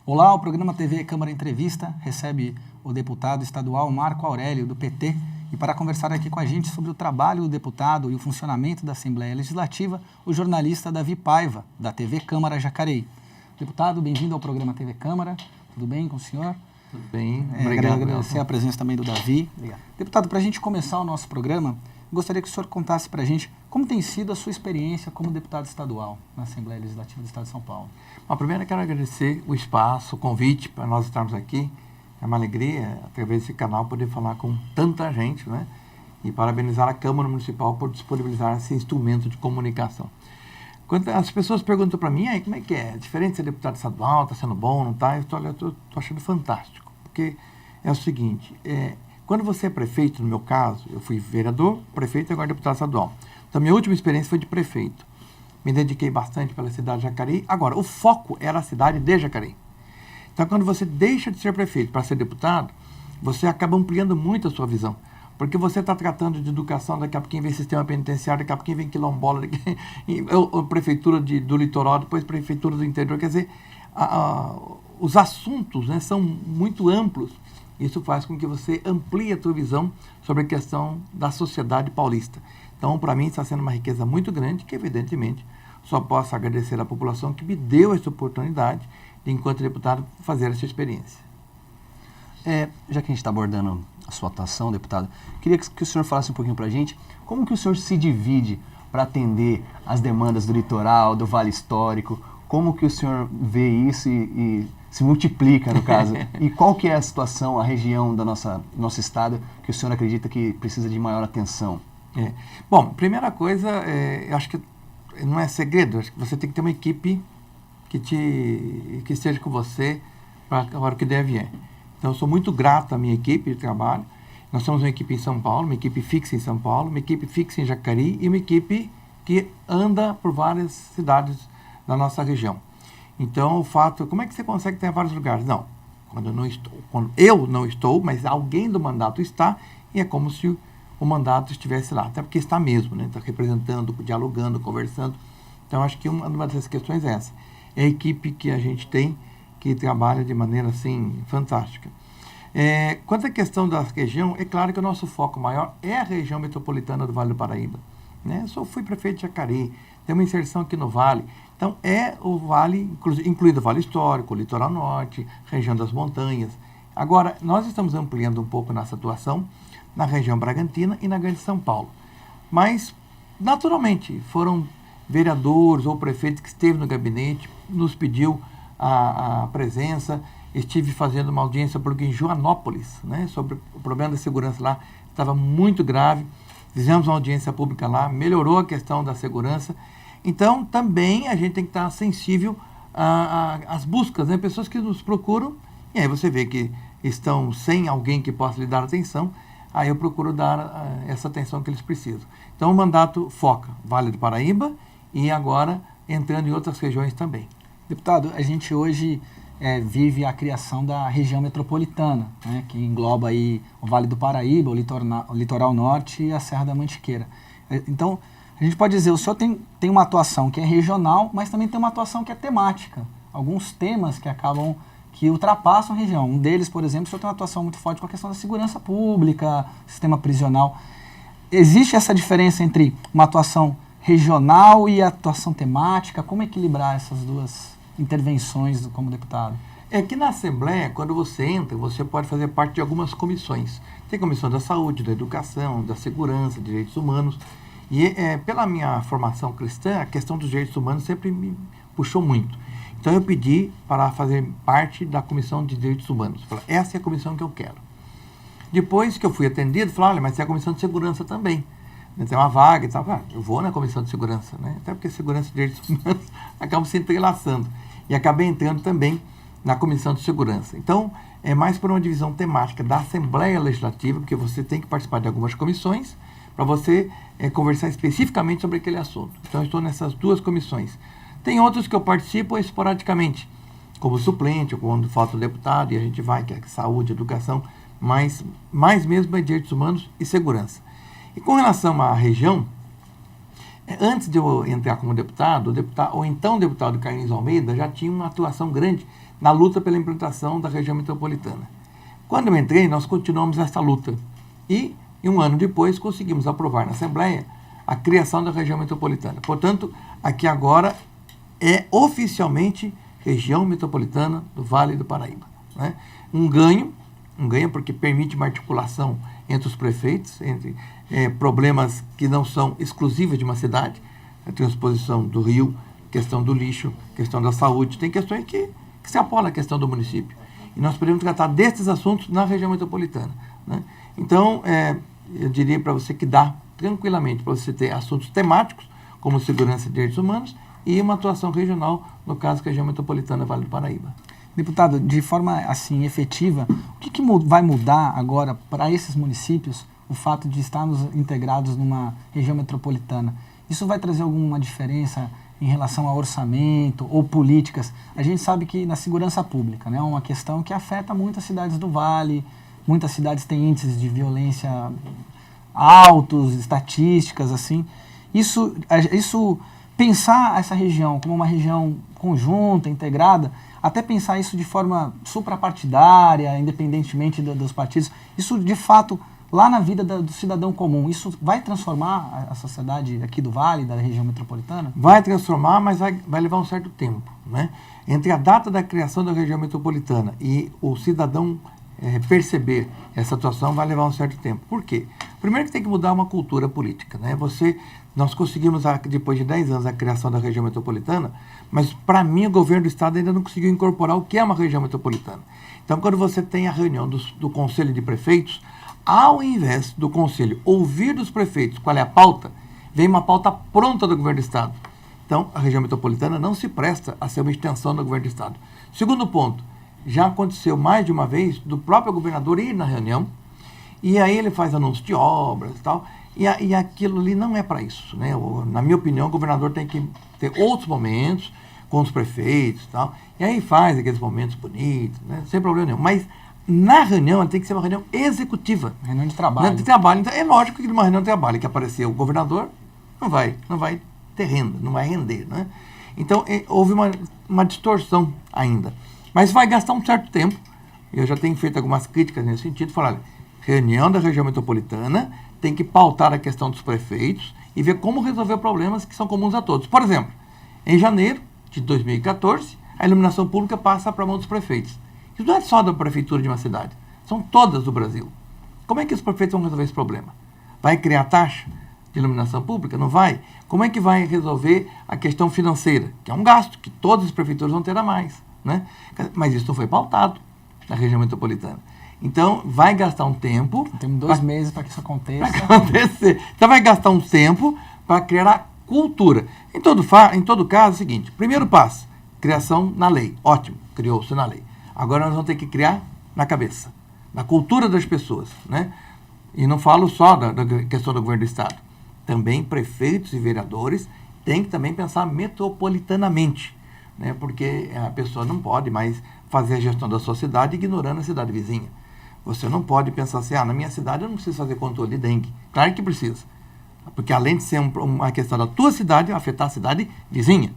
Olá, o programa TV Câmara Entrevista recebe o deputado estadual Marco Aurélio, do PT, e para conversar aqui com a gente sobre o trabalho do deputado e o funcionamento da Assembleia Legislativa, o jornalista Davi Paiva, da TV Câmara Jacareí. Deputado, bem-vindo ao programa TV Câmara. Tudo bem com o senhor? Tudo bem, obrigado. Agradecer a presença também do Davi. Obrigado. Deputado, para a gente começar o nosso programa, gostaria que o senhor contasse para a gente como tem sido a sua experiência como deputado estadual na Assembleia Legislativa do Estado de São Paulo. Bom, primeiro eu quero agradecer o espaço, o convite para nós estarmos aqui. É uma alegria, através desse canal, poder falar com tanta gente, né? E parabenizar a Câmara Municipal por disponibilizar esse instrumento de comunicação. Quando as pessoas perguntam para mim, aí, como é que é? Diferente de ser deputado estadual, está sendo bom, não está? Eu estou achando fantástico, porque é o seguinte, quando você é prefeito, no meu caso, eu fui vereador, prefeito e agora deputado estadual. Então, minha última experiência foi de prefeito. Me dediquei bastante pela cidade de Jacareí. Agora, o foco era a cidade de Jacareí. Então, quando você deixa de ser prefeito para ser deputado, você acaba ampliando muito a sua visão. Porque você está tratando de educação, daqui a pouquinho vem sistema penitenciário, daqui a pouquinho vem quilombola, prefeitura do litoral, depois prefeitura do interior. Quer dizer, os assuntos, né, são muito amplos. Isso faz com que você amplie a sua visão sobre a questão da sociedade paulista. Então, para mim, está sendo uma riqueza muito grande, que, evidentemente, só posso agradecer à população que me deu essa oportunidade de, enquanto deputado, fazer essa experiência. Já que a gente está abordando a sua atuação, deputado, queria que o senhor falasse um pouquinho para a gente como que o senhor se divide para atender as demandas do litoral, do Vale Histórico, como que o senhor vê isso e se multiplica, no caso, e qual que é a situação, a região do nosso estado que o senhor acredita que precisa de maior atenção? Bom, primeira coisa, eu acho que não é segredo, acho que você tem que ter uma equipe que esteja com você para a hora que deve é. Então, eu sou muito grato à minha equipe de trabalho. Nós temos uma equipe em São Paulo, uma equipe fixa em São Paulo, uma equipe fixa em Jacareí e uma equipe que anda por várias cidades da nossa região. Então, o fato, como é que você consegue ter vários lugares? Não, quando eu não estou, mas alguém do mandato está, e é como se o mandato estivesse lá, até porque está mesmo, né? Está representando, dialogando, conversando. Então, acho que uma das questões é essa. É a equipe que a gente tem, que trabalha de maneira, assim, fantástica. Quanto à questão da região, é claro que o nosso foco maior é a região metropolitana do Vale do Paraíba, né? Eu fui prefeito de Jacareí, tem uma inserção aqui no Vale. Então, é o Vale, incluído o Vale Histórico, o Litoral Norte, região das montanhas. Agora, nós estamos ampliando um pouco nossa atuação na região Bragantina e na Grande São Paulo. Mas, naturalmente, foram vereadores ou prefeitos que esteve no gabinete, nos pediu a presença. Estive fazendo uma audiência pública em Joanópolis, né, sobre o problema da segurança lá, estava muito grave. Fizemos uma audiência pública lá, melhorou a questão da segurança. Então, também a gente tem que estar sensível às buscas, né, pessoas que nos procuram, e aí você vê que estão sem alguém que possa lhe dar atenção, aí eu procuro dar essa atenção que eles precisam. Então, o mandato foca Vale do Paraíba e agora entrando em outras regiões também. Deputado, a gente hoje vive a criação da região metropolitana, né, que engloba aí o Vale do Paraíba, o Litoral Norte e a Serra da Mantiqueira. Então, a gente pode dizer, o senhor tem uma atuação que é regional, mas também tem uma atuação que é temática. Alguns temas que ultrapassam a região. Um deles, por exemplo, o senhor tem uma atuação muito forte com a questão da segurança pública, sistema prisional. Existe essa diferença entre uma atuação regional e a atuação temática? Como equilibrar essas duas intervenções como deputado? É que na Assembleia, quando você entra, você pode fazer parte de algumas comissões. Tem comissão da saúde, da educação, da segurança, direitos humanos. E pela minha formação cristã, a questão dos direitos humanos sempre me puxou muito. Então eu pedi para fazer parte da Comissão de Direitos Humanos. Falei, essa é a comissão que eu quero. Depois que eu fui atendido, falei, olha, mas tem a Comissão de Segurança também. Tem uma vaga e tal. Eu vou na Comissão de Segurança, né? Até porque Segurança e Direitos Humanos acabam se entrelaçando. E acabei entrando também na Comissão de Segurança. Então, é mais por uma divisão temática da Assembleia Legislativa, porque você tem que participar de algumas comissões para você conversar especificamente sobre aquele assunto. Então, eu estou nessas duas comissões. Tem outros que eu participo esporadicamente, como suplente, ou quando falta o deputado, e a gente vai, que é saúde, educação, mas mais mesmo é direitos humanos e segurança. E com relação à região, antes de eu entrar como deputado, ou então o deputado Carlinhos Almeida já tinha uma atuação grande na luta pela implantação da região metropolitana. Quando eu entrei, nós continuamos essa luta. E, um ano depois, conseguimos aprovar na Assembleia a criação da região metropolitana. Portanto, aqui agora é oficialmente região metropolitana do Vale do Paraíba, né? Um ganho porque permite uma articulação entre os prefeitos, entre problemas que não são exclusivos de uma cidade, a transposição do rio, questão do lixo, questão da saúde, tem questões que se apoiam na questão do município. E nós podemos tratar desses assuntos na região metropolitana, né? Então, eu diria para você que dá tranquilamente para você ter assuntos temáticos, como segurança e direitos humanos, e uma atuação regional, no caso, região metropolitana Vale do Paraíba. Deputado, de forma assim efetiva, o que vai mudar agora para esses municípios o fato de estarmos integrados numa região metropolitana? Isso vai trazer alguma diferença em relação a orçamento ou políticas? A gente sabe que na segurança pública, né, é uma questão que afeta muitas cidades do Vale, muitas cidades têm índices de violência altos, estatísticas, assim. Isso, pensar essa região como uma região conjunta, integrada, até pensar isso de forma suprapartidária, independentemente dos partidos, isso de fato, lá na vida do cidadão comum, isso vai transformar a sociedade aqui do Vale, da região metropolitana? Vai transformar, mas vai levar um certo tempo, né? Entre a data da criação da região metropolitana e o cidadão perceber essa atuação, vai levar um certo tempo. Por quê? Primeiro que tem que mudar uma cultura política, né? Nós conseguimos, depois de 10 anos, a criação da região metropolitana, mas, para mim, o governo do Estado ainda não conseguiu incorporar o que é uma região metropolitana. Então, quando você tem a reunião do Conselho de Prefeitos, ao invés do Conselho ouvir dos prefeitos qual é a pauta, vem uma pauta pronta do governo do Estado. Então, a região metropolitana não se presta a ser uma extensão do governo do Estado. Segundo ponto, já aconteceu mais de uma vez do próprio governador ir na reunião, e aí ele faz anúncio de obras e tal, e aquilo ali não é para isso, né? Na minha opinião, o governador tem que ter outros momentos com os prefeitos e tal, e aí faz aqueles momentos bonitos, né? Sem problema nenhum. Mas na reunião, ela tem que ser uma reunião executiva. Reunião de trabalho. De trabalho. Então, é lógico que numa reunião de trabalho que aparecer o governador, não vai ter renda, não vai render, né? Então, houve uma distorção ainda. Mas vai gastar um certo tempo. Eu já tenho feito algumas críticas nesse sentido, falar, reunião da região metropolitana tem que pautar a questão dos prefeitos e ver como resolver problemas que são comuns a todos. Por exemplo, em janeiro de 2014, a iluminação pública passa para a mão dos prefeitos. Isso não é só da prefeitura de uma cidade, são todas do Brasil. Como é que os prefeitos vão resolver esse problema? Vai criar taxa de iluminação pública? Não vai? Como é que vai resolver a questão financeira? Que é um gasto que todas as prefeituras vão ter a mais, né? Mas isso não foi pautado na região metropolitana. Então, vai gastar um tempo... Temos 2 meses para que isso aconteça. Então, vai gastar um tempo para criar a cultura. Em todo caso, é o seguinte, primeiro passo, criação na lei. Ótimo, criou-se na lei. Agora nós vamos ter que criar na cabeça, na cultura das pessoas, né? E não falo só da questão do governo do Estado. Também prefeitos e vereadores têm que também pensar metropolitanamente, né? Porque a pessoa não pode mais fazer a gestão da sua cidade ignorando a cidade vizinha. Você não pode pensar assim, na minha cidade eu não preciso fazer controle de dengue. Claro que precisa. Porque além de ser uma questão da tua cidade, afetar a cidade vizinha.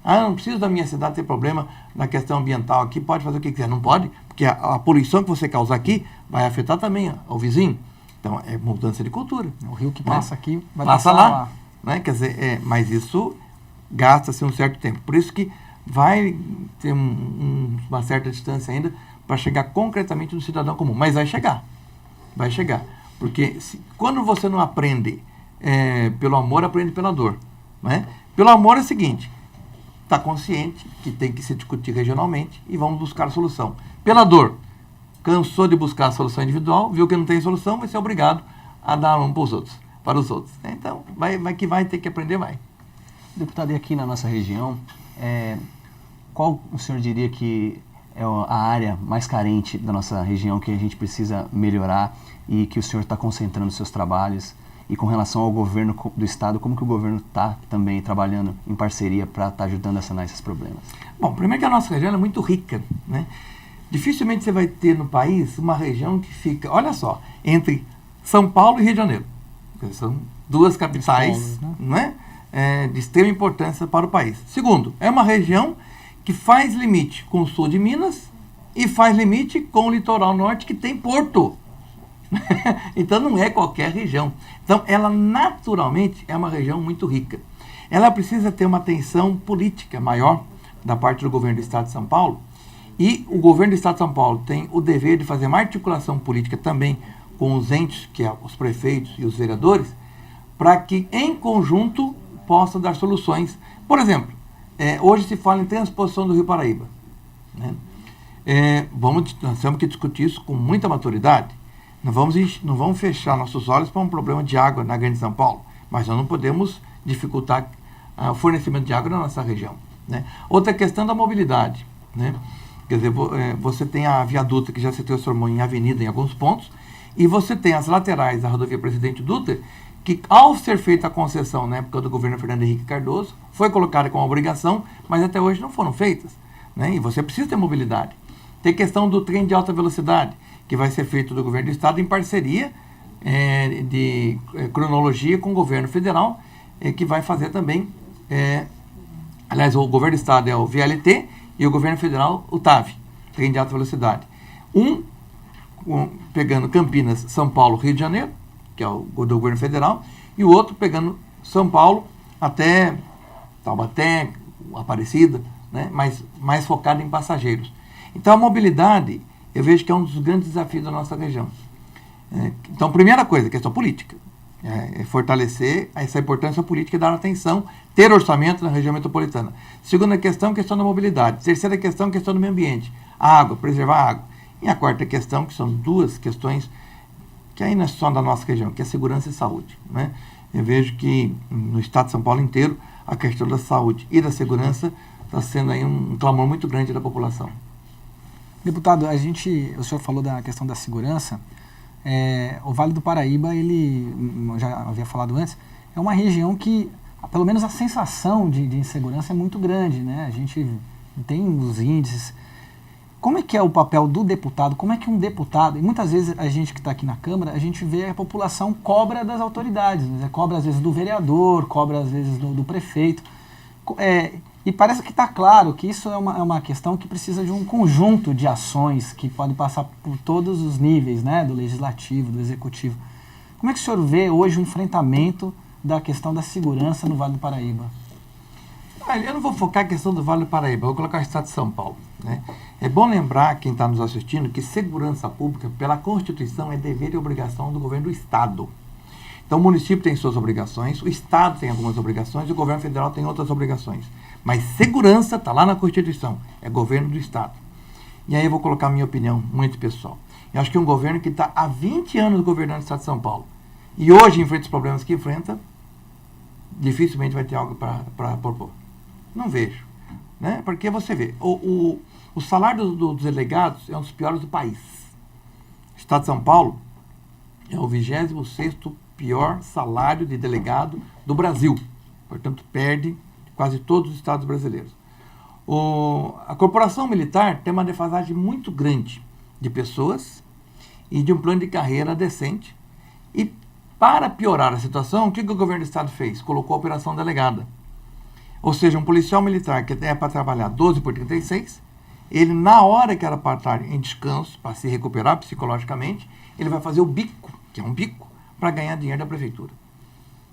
Não preciso da minha cidade ter problema na questão ambiental aqui, pode fazer o que quiser. Não pode, porque a poluição que você causar aqui vai afetar também ao vizinho. Então, é mudança de cultura. O rio que passa aqui vai passa passar lá. Né? Quer dizer, mas isso gasta-se um certo tempo. Por isso que vai ter uma certa distância ainda para chegar concretamente no cidadão comum. Mas vai chegar. Vai chegar. Porque quando você não aprende pelo amor, aprende pela dor. Né? Pelo amor é o seguinte, está consciente que tem que se discutir regionalmente e vamos buscar a solução. Pela dor, cansou de buscar a solução individual, viu que não tem solução, vai ser obrigado a dar a mão para os outros. Então, vai ter que aprender, vai. Deputado, e aqui na nossa região, qual o senhor diria que é a área mais carente da nossa região que a gente precisa melhorar e que o senhor está concentrando seus trabalhos? E com relação ao governo do Estado, como que o governo está também trabalhando em parceria para estar ajudando a sanar esses problemas? Bom, primeiro que a nossa região é muito rica, né? Dificilmente você vai ter no país uma região que fica, olha só, entre São Paulo e Rio de Janeiro. São duas capitais, né? De extrema importância para o país. Segundo, é uma região que faz limite com o sul de Minas e faz limite com o litoral norte, que tem porto. Então não é qualquer região. Então ela naturalmente é uma região muito rica. Ela precisa ter uma atenção política maior da parte do governo do Estado de São Paulo, e o governo do Estado de São Paulo tem o dever de fazer uma articulação política também com os entes, que é os prefeitos e os vereadores, para que em conjunto possam dar soluções. Por exemplo, hoje se fala em transposição do Rio Paraíba, né? Nós temos que discutir isso com muita maturidade. Não vamos fechar nossos olhos para um problema de água na Grande São Paulo, mas nós não podemos dificultar o fornecimento de água na nossa região, né? Outra questão da mobilidade, né? Quer dizer, você tem a Via Dutra, que já se transformou em avenida em alguns pontos, e você tem as laterais da rodovia Presidente Dutra, que ao ser feita a concessão na época do governo Fernando Henrique Cardoso, foi colocada como obrigação, mas até hoje não foram feitas, né? E você precisa ter mobilidade. Tem questão do trem de alta velocidade, que vai ser feito do governo do Estado em parceria de cronologia com o governo federal, que vai fazer também, aliás, o governo do Estado é o VLT e o governo federal o TAV, trem de alta velocidade. Pegando Campinas, São Paulo, Rio de Janeiro, que é o do governo federal, e o outro pegando São Paulo até Taubaté, Aparecida, né? mais focado em passageiros. Então a mobilidade, eu vejo que é um dos grandes desafios da nossa região. Então, primeira coisa, questão política. Fortalecer essa importância política e dar atenção, ter orçamento na região metropolitana. Segunda questão da mobilidade. Terceira questão do meio ambiente. A água, preservar a água. E a quarta questão, que são duas questões que aí não é só da nossa região, que é segurança e saúde, né? Eu vejo que no estado de São Paulo inteiro, a questão da saúde e da segurança está sendo aí um clamor muito grande da população. Deputado, o senhor falou da questão da segurança. O Vale do Paraíba, ele, já havia falado antes, é uma região que, pelo menos a sensação de insegurança é muito grande, né? A gente tem os índices. Como é que é o papel do deputado? Como é que um deputado, e muitas vezes a gente que está aqui na Câmara, a gente vê a população cobra das autoridades, né? Cobra às vezes do vereador, cobra às vezes do prefeito. E parece que está claro que isso é uma questão que precisa de um conjunto de ações que podem passar por todos os níveis, né? Do legislativo, do executivo. Como é que o senhor vê hoje o enfrentamento da questão da segurança no Vale do Paraíba? Eu não vou focar a questão do Vale do Paraíba, vou colocar o estado de São Paulo, né? É bom lembrar, quem está nos assistindo, que segurança pública, pela Constituição, é dever e obrigação do governo do Estado. Então o município tem suas obrigações, o Estado tem algumas obrigações e o governo federal tem outras obrigações. Mas segurança está lá na Constituição, é governo do Estado. E aí eu vou colocar a minha opinião, muito pessoal. Eu acho que um governo que está há 20 anos governando o Estado de São Paulo e hoje enfrenta os problemas que enfrenta, dificilmente vai ter algo para propor. Não vejo, né? Porque você vê, o salário dos delegados é um dos piores do país. O Estado de São Paulo é o 26º pior salário de delegado do Brasil. Portanto, perde quase todos os estados brasileiros. A corporação militar tem uma defasagem muito grande de pessoas e de um plano de carreira decente. E para piorar a situação, o que o governo do estado fez? Colocou a operação delegada. Ou seja, um policial militar que é para trabalhar 12 por 36, ele, na hora que era para estar em descanso, para se recuperar psicologicamente, ele vai fazer o bico, que é um bico, para ganhar dinheiro da prefeitura.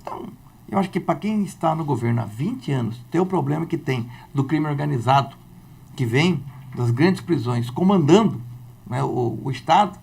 Então, eu acho que para quem está no governo há 20 anos, tem o problema que tem do crime organizado, que vem das grandes prisões comandando, né, o Estado,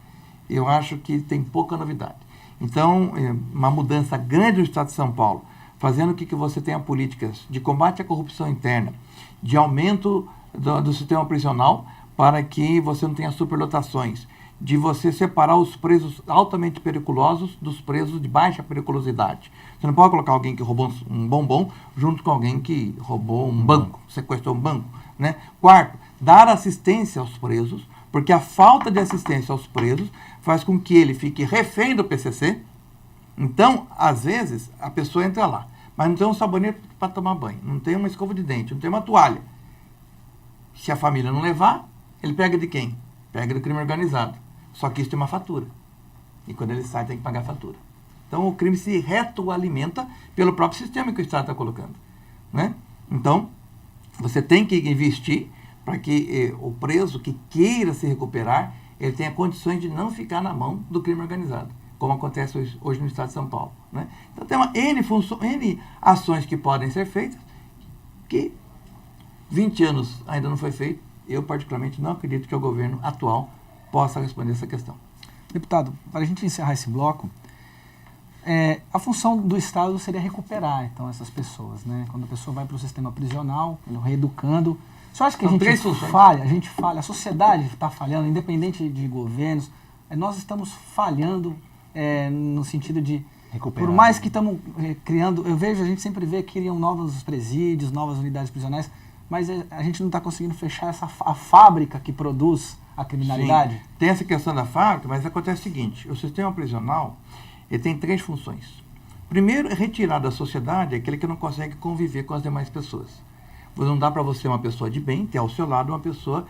eu acho que tem pouca novidade. Então, uma mudança grande no Estado de São Paulo, fazendo com que você tenha políticas de combate à corrupção interna, de aumento do sistema prisional, para que você não tenha superlotações, de você separar os presos altamente periculosos dos presos de baixa periculosidade. Você não pode colocar alguém que roubou um bombom junto com alguém que roubou um banco, sequestrou um banco, né? Quarto, dar assistência aos presos, porque a falta de assistência aos presos faz com que ele fique refém do PCC. Então, às vezes, a pessoa entra lá, mas não tem um sabonete para tomar banho, não tem uma escova de dente, não tem uma toalha. Se a família não levar, ele pega de quem? Pega do crime organizado. Só que isso tem uma fatura. E quando ele sai, tem que pagar a fatura. Então, o crime se retroalimenta pelo próprio sistema que o Estado está colocando, né? Então, você tem que investir para que o preso que queira se recuperar, ele tenha condições de não ficar na mão do crime organizado, como acontece hoje no estado de São Paulo, né? Então tem uma N ações que podem ser feitas, que 20 anos ainda não foi feito. Eu particularmente não acredito que o governo atual possa responder essa questão. Deputado, para a gente encerrar esse bloco, a função do Estado seria recuperar, então, essas pessoas, né? Quando a pessoa vai para o sistema prisional, reeducando. O senhor acha que a gente falha, a sociedade está falhando, independente de governos, nós estamos falhando no sentido de recuperar. Por mais que estamos criando, a gente sempre vê que criam novos presídios, novas unidades prisionais, mas a gente não está conseguindo fechar a fábrica que produz a criminalidade? Sim, tem essa questão da fábrica, mas acontece o seguinte, o sistema prisional, ele tem 3 funções. Primeiro, é retirar da sociedade aquele que não consegue conviver com as demais pessoas. Não dá para você, uma pessoa de bem, ter ao seu lado uma pessoa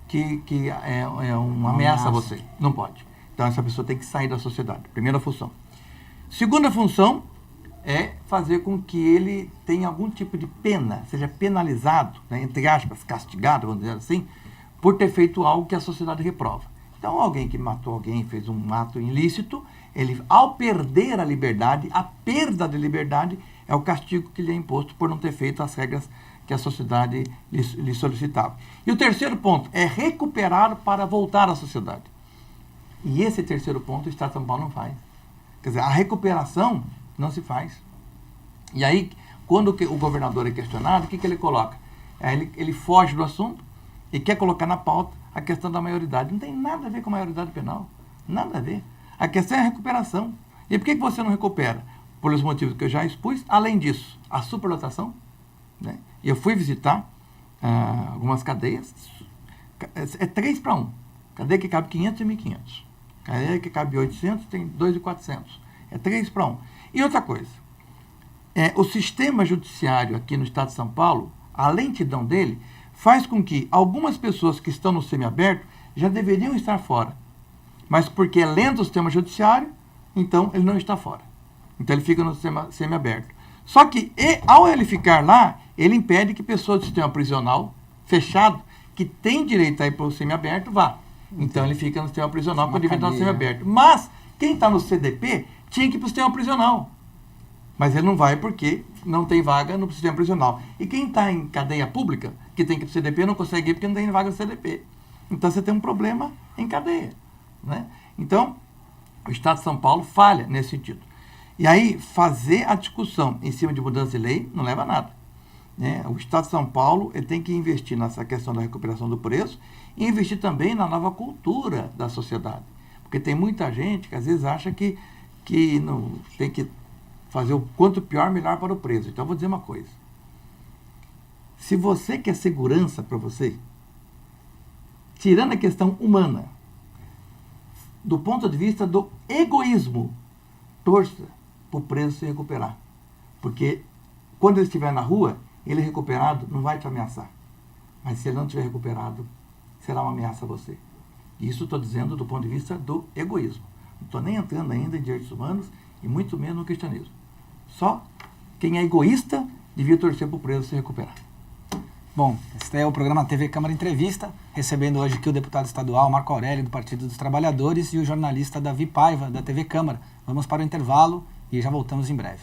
que é uma ameaça a você. Não pode. Então, essa pessoa tem que sair da sociedade. Primeira função. Segunda função é fazer com que ele tenha algum tipo de pena, seja penalizado, né, entre aspas, castigado, vamos dizer assim, por ter feito algo que a sociedade reprova. Então, alguém que matou alguém, fez um ato ilícito, ele, ao perder a liberdade, a perda da liberdade é o castigo que lhe é imposto por não ter feito as regras que a sociedade lhe solicitava. E o terceiro ponto é recuperar para voltar à sociedade. E esse terceiro ponto o Estado de São Paulo não faz. Quer dizer, a recuperação não se faz. E aí, quando o governador é questionado, o que ele coloca? Ele foge do assunto e quer colocar na pauta a questão da maioridade. Não tem nada a ver com a maioridade penal. Nada a ver. A questão é a recuperação. E por que você não recupera? Pelos motivos que eu já expus. Além disso, a superlotação, né? E eu fui visitar algumas cadeias. É 3 para 1. Cadeia que cabe 500 e 1.500. Cadeia que cabe 800 tem 2.400. É 3 para 1. E outra coisa. O sistema judiciário aqui no estado de São Paulo, a lentidão dele, faz com que algumas pessoas que estão no semiaberto já deveriam estar fora. Mas porque é lento o sistema judiciário, então ele não está fora. Então ele fica no sistema semiaberto. Só que, ao ele ficar lá, ele impede que pessoas do sistema prisional fechado, que tem direito a ir para o semiaberto, vá. Então ele fica no sistema prisional para estar no semiaberto. Mas quem está no CDP tinha que ir para o sistema prisional. Mas ele não vai porque não tem vaga no sistema prisional. E quem está em cadeia pública, que tem que ir para o CDP, não consegue ir porque não tem vaga no CDP. Então você tem um problema em cadeia, né? Então, o Estado de São Paulo falha nesse sentido. E aí, fazer a discussão em cima de mudança de lei não leva a nada, né? O Estado de São Paulo ele tem que investir nessa questão da recuperação do preço e investir também na nova cultura da sociedade. Porque tem muita gente que às vezes acha que não tem que fazer o quanto pior, melhor para o preso. Então, eu vou dizer uma coisa. Se você quer segurança para você, tirando a questão humana, do ponto de vista do egoísmo, torça para o preso se recuperar. Porque quando ele estiver na rua, ele recuperado não vai te ameaçar. Mas se ele não estiver recuperado, será uma ameaça a você. E isso estou dizendo do ponto de vista do egoísmo. Não estou nem entrando ainda em direitos humanos e muito menos no cristianismo. Só quem é egoísta devia torcer para o preso se recuperar. Bom, este é o programa TV Câmara Entrevista, recebendo hoje aqui o deputado estadual Marco Aurélio, do Partido dos Trabalhadores, e o jornalista Davi Paiva, da TV Câmara. Vamos para o intervalo e já voltamos em breve.